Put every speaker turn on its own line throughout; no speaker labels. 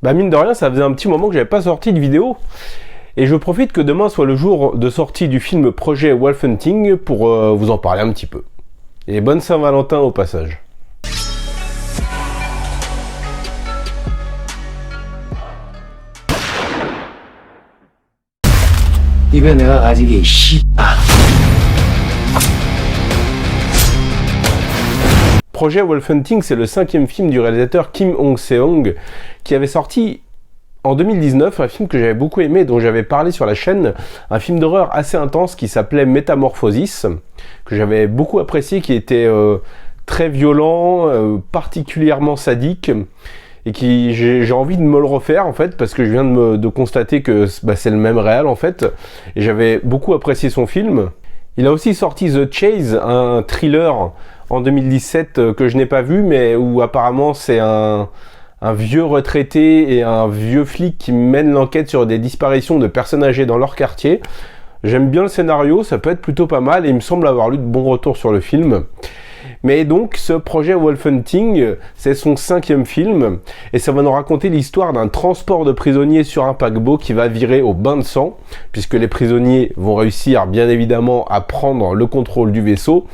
Bah mine de rien, ça faisait un petit moment que j'avais pas sorti de vidéo. Et je profite que demain soit le jour de sortie du film Projet Wolf Hunting pour vous en parler un petit peu. Et bonne Saint-Valentin au passage.
입에 내가 가지기
Projet Wolf Hunting, c'est le 5e film du réalisateur Kim Hong-seong qui avait sorti en 2019 un film que j'avais beaucoup aimé, dont j'avais parlé sur la chaîne, un film d'horreur assez intense qui s'appelait Métamorphosis, que j'avais beaucoup apprécié, qui était très violent, particulièrement sadique, et qui j'ai envie de me le refaire en fait, parce que je viens de constater que c'est le même réal en fait, et j'avais beaucoup apprécié son film. Il a aussi sorti The Chase, un thriller en 2017 que je n'ai pas vu, mais où apparemment c'est un vieux retraité et un vieux flic qui mène l'enquête sur des disparitions de personnes âgées dans leur quartier. J'aime bien le scénario, ça peut être plutôt pas mal, et il me semble avoir eu de bons retours sur le film. Mais donc, ce projet Wolf Hunting, c'est son 5e film, et ça va nous raconter l'histoire d'un transport de prisonniers sur un paquebot qui va virer au bain de sang, puisque les prisonniers vont réussir, bien évidemment, à prendre le contrôle du vaisseau,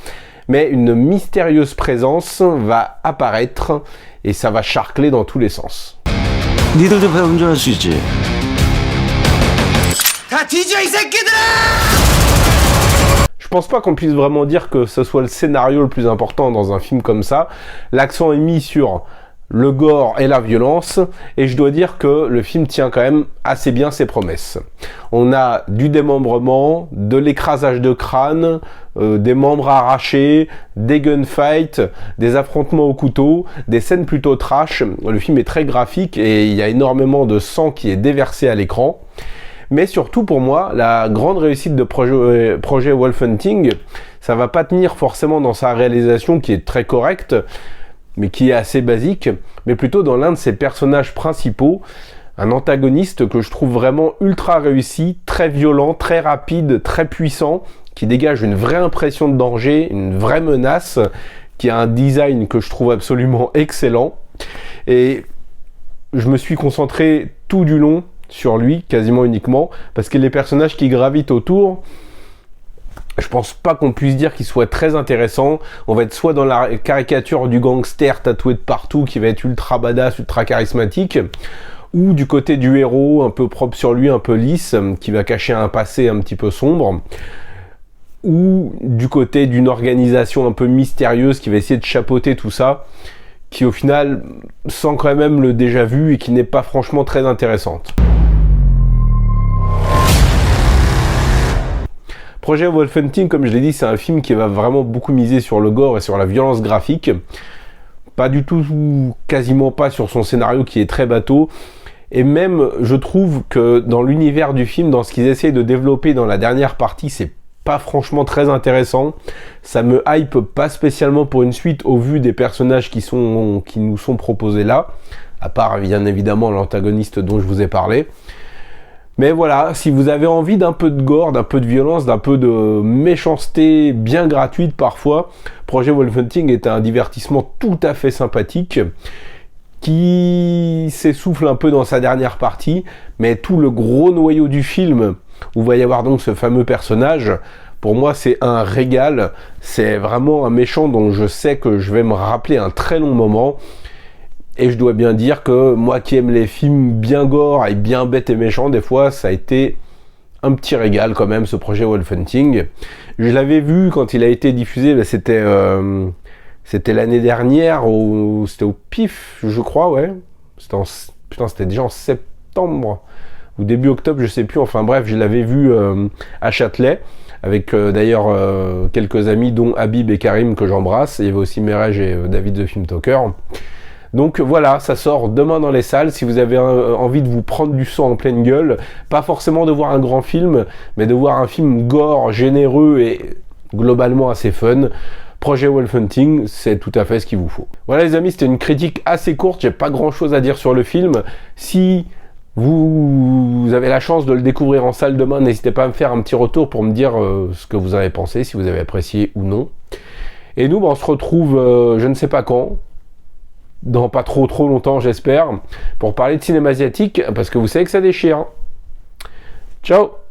mais une mystérieuse présence va apparaître, et ça va charcler dans tous les sens.
니들도 배 운전할 수 있지?
다 뒤져 이 새끼들아!
Je pense pas qu'on puisse vraiment dire que ce soit le scénario le plus important dans un film comme ça. L'accent est mis sur le gore et la violence, et je dois dire que le film tient quand même assez bien ses promesses. On a du démembrement, de l'écrasage de crâne, des membres arrachés, des gunfights, des affrontements au couteau, des scènes plutôt trash. Le film est très graphique et il y a énormément de sang qui est déversé à l'écran. Mais surtout pour moi, la grande réussite de projet Wolf Hunting, ça va pas tenir forcément dans sa réalisation qui est très correcte, mais qui est assez basique, mais plutôt dans l'un de ses personnages principaux, un antagoniste que je trouve vraiment ultra réussi, très violent, très rapide, très puissant, qui dégage une vraie impression de danger, une vraie menace, qui a un design que je trouve absolument excellent. Et je me suis concentré tout du long sur lui, quasiment uniquement, parce que les personnages qui gravitent autour, je pense pas qu'on puisse dire qu'ils soient très intéressants. On va être soit dans la caricature du gangster tatoué de partout, qui va être ultra badass, ultra charismatique, ou du côté du héros, un peu propre sur lui, un peu lisse, qui va cacher un passé un petit peu sombre, ou du côté d'une organisation un peu mystérieuse qui va essayer de chapeauter tout ça, qui au final sent quand même le déjà vu et qui n'est pas franchement très intéressante. Projet Wolf Hunting, comme je l'ai dit, c'est un film qui va vraiment beaucoup miser sur le gore et sur la violence graphique. Pas du tout, quasiment pas sur son scénario qui est très bateau. Et même, je trouve que dans l'univers du film, dans ce qu'ils essayent de développer dans la dernière partie, c'est pas franchement très intéressant. Ça me hype pas spécialement pour une suite au vu des personnages qui nous sont proposés là. À part, bien évidemment, l'antagoniste dont je vous ai parlé. Mais voilà, si vous avez envie d'un peu de gore, d'un peu de violence, d'un peu de méchanceté bien gratuite parfois, Projet Wolf Hunting est un divertissement tout à fait sympathique qui s'essouffle un peu dans sa dernière partie, mais tout le gros noyau du film, où il va y avoir donc ce fameux personnage, pour moi c'est un régal, c'est vraiment un méchant dont je sais que je vais me rappeler un très long moment. Et je dois bien dire que moi qui aime les films bien gore et bien bêtes et méchants, des fois ça a été un petit régal quand même, ce projet Wolf Hunting. Je l'avais vu quand il a été diffusé, c'était l'année dernière, c'était au PIF, je crois, ouais. C'était déjà en septembre ou début octobre, je sais plus. Enfin bref, je l'avais vu à Châtelet, avec d'ailleurs quelques amis, dont Habib et Karim que j'embrasse. Il y avait aussi Merej et David The Film Talker. Donc voilà, ça sort demain dans les salles. Si vous avez envie de vous prendre du sang en pleine gueule, pas forcément de voir un grand film, mais de voir un film gore, généreux et globalement assez fun, Projet Wolf Hunting, c'est tout à fait ce qu'il vous faut. Voilà les amis, c'était une critique assez courte, j'ai pas grand chose à dire sur le film. Si vous avez la chance de le découvrir en salle demain, n'hésitez pas à me faire un petit retour pour me dire ce que vous avez pensé, si vous avez apprécié ou non. Et nous, on se retrouve je ne sais pas quand, dans pas trop longtemps, j'espère, pour parler de cinéma asiatique, parce que vous savez que ça déchire. Ciao!